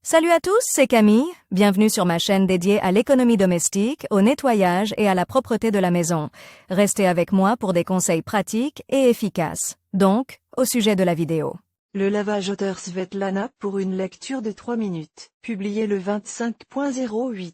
Salut à tous, c'est Camille. Bienvenue sur ma chaîne dédiée à l'économie domestique, au nettoyage et à la propreté de la maison. Restez avec moi pour des conseils pratiques et efficaces. Donc, au sujet de la vidéo. Le lavage auteur Svetlana pour une lecture de 3 minutes. Publié le 25.08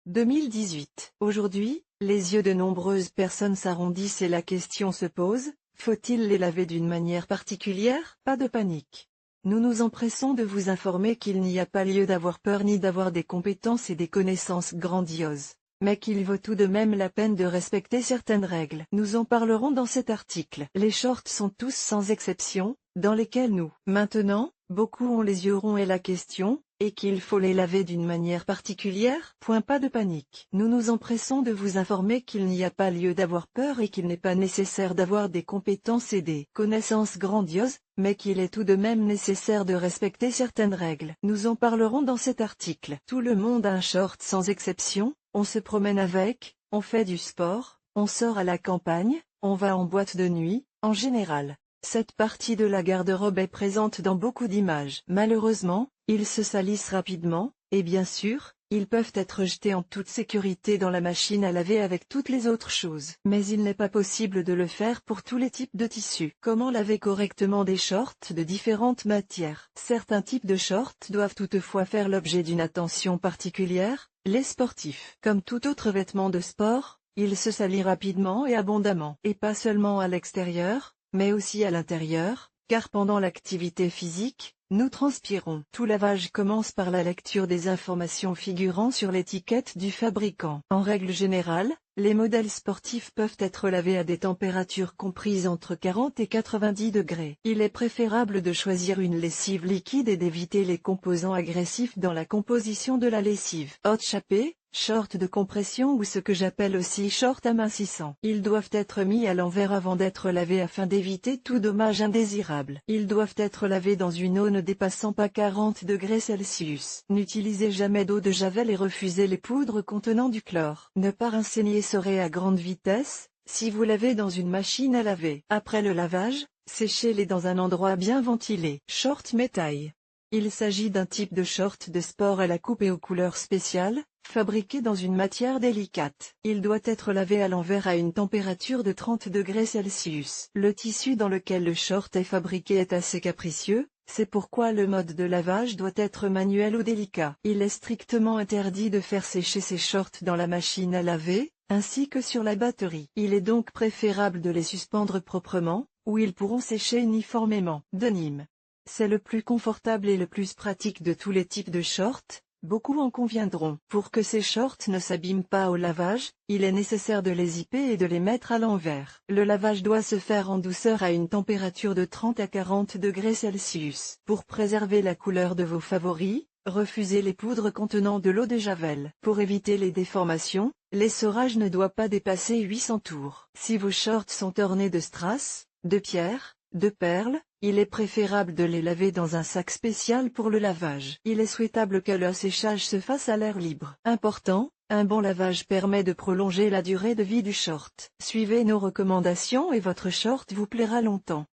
2018. Aujourd'hui, les yeux de nombreuses personnes s'arrondissent et la question se pose, faut-il les laver d'une manière particulière? Pas de panique. Nous nous empressons de vous informer qu'il n'y a pas lieu d'avoir peur ni d'avoir des compétences et des connaissances grandioses, mais qu'il vaut tout de même la peine de respecter certaines règles. Nous en parlerons dans cet article. Les shorts sont tous sans exception, dans lesquels nous. Maintenant, beaucoup ont les yeux ronds et la question, et qu'il faut les laver d'une manière particulière? Pas de panique. Nous nous empressons de vous informer qu'il n'y a pas lieu d'avoir peur et qu'il n'est pas nécessaire d'avoir des compétences et des connaissances grandioses, mais qu'il est tout de même nécessaire de respecter certaines règles. Nous en parlerons dans cet article. Tout le monde a un short sans exception, on se promène avec, on fait du sport, on sort à la campagne, on va en boîte de nuit, en général. Cette partie de la garde-robe est présente dans beaucoup d'images. Malheureusement, ils se salissent rapidement, et bien sûr, ils peuvent être jetés en toute sécurité dans la machine à laver avec toutes les autres choses. Mais il n'est pas possible de le faire pour tous les types de tissus. Comment laver correctement des shorts de différentes matières? Certains types de shorts doivent toutefois faire l'objet d'une attention particulière, les sportifs. Comme tout autre vêtement de sport, il se salit rapidement et abondamment. Et pas seulement à l'extérieur, mais aussi à l'intérieur, car pendant l'activité physique, nous transpirons. Tout lavage commence par la lecture des informations figurant sur l'étiquette du fabricant. En règle générale, les modèles sportifs peuvent être lavés à des températures comprises entre 40 et 90 degrés. Il est préférable de choisir une lessive liquide et d'éviter les composants agressifs dans la composition de la lessive. Hot chapé, short de compression ou ce que j'appelle aussi short amincissant. Ils doivent être mis à l'envers avant d'être lavés afin d'éviter tout dommage indésirable. Ils doivent être lavés dans une eau ne dépassant pas 40 degrés Celsius. N'utilisez jamais d'eau de javel et refusez les poudres contenant du chlore. Ne pas rincer ni essorer à grande vitesse, si vous lavez dans une machine à laver. Après le lavage, séchez-les dans un endroit bien ventilé. Short métaille. Il s'agit d'un type de short de sport à la coupe et aux couleurs spéciales, fabriqué dans une matière délicate. Il doit être lavé à l'envers à une température de 30 degrés Celsius. Le tissu dans lequel le short est fabriqué est assez capricieux, c'est pourquoi le mode de lavage doit être manuel ou délicat. Il est strictement interdit de faire sécher ces shorts dans la machine à laver, ainsi que sur la batterie. Il est donc préférable de les suspendre proprement, où ils pourront sécher uniformément. Denim. C'est le plus confortable et le plus pratique de tous les types de shorts, beaucoup en conviendront. Pour que ces shorts ne s'abîment pas au lavage, il est nécessaire de les zipper et de les mettre à l'envers. Le lavage doit se faire en douceur à une température de 30 à 40 degrés Celsius. Pour préserver la couleur de vos favoris, refusez les poudres contenant de l'eau de javel. Pour éviter les déformations, l'essorage ne doit pas dépasser 800 tours. Si vos shorts sont ornés de strass, de pierres, de perles, il est préférable de les laver dans un sac spécial pour le lavage. Il est souhaitable que le séchage se fasse à l'air libre. Important, un bon lavage permet de prolonger la durée de vie du short. Suivez nos recommandations et votre short vous plaira longtemps.